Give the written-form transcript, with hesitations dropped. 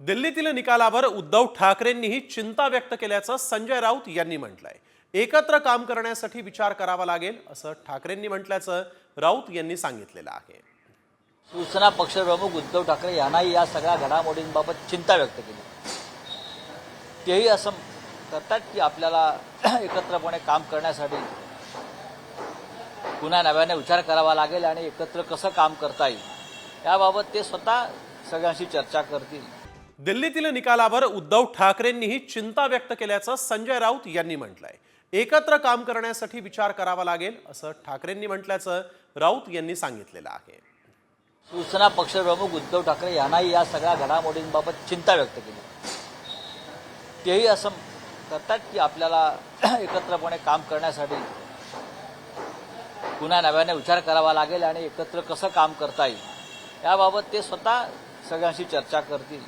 दिल्लीतील निकालावर उद्धव ठाकरेंनीही चिंता व्यक्त केल्याचं संजय राऊत यांनी म्हटलंय। एकत्र काम करण्यासाठी विचार करावा लागेल असं ठाकरेंनी म्हटल्याचं राऊत यांनी सांगितलेलं आहे। शिवसेना पक्षप्रमुख उद्धव ठाकरे यांनाही या सगळ्या घडामोडींबाबत चिंता व्यक्त केली। तेही असं करतात की आपल्याला एकत्रपणे काम करण्यासाठी पुन्हा नव्याने विचार करावा लागेल आणि एकत्र कसं काम करता येईल याबाबत ते स्वतः सगळ्यांशी चर्चा करतील। दिल्लीतील निकालावर उद्धव ठाकरेंनीही चिंता व्यक्त केल्याचं संजय राऊत यांनी म्हटलंय। एकत्र काम करण्यासाठी विचार करावा लागेल असं ठाकरेंनी म्हटल्याचं राऊत यांनी सांगितलेलं आहे। शिवसेना पक्षप्रमुख उद्धव ठाकरे यांनाही या सगळ्या घडामोडींबाबत चिंता व्यक्त केली। तेही असं करतात की आपल्याला एकत्रपणे काम करण्यासाठी पुन्हा नव्याने विचार करावा लागेल आणि एकत्र कसं काम करता येईल याबाबत ते स्वतः सगळ्यांशी चर्चा करतील।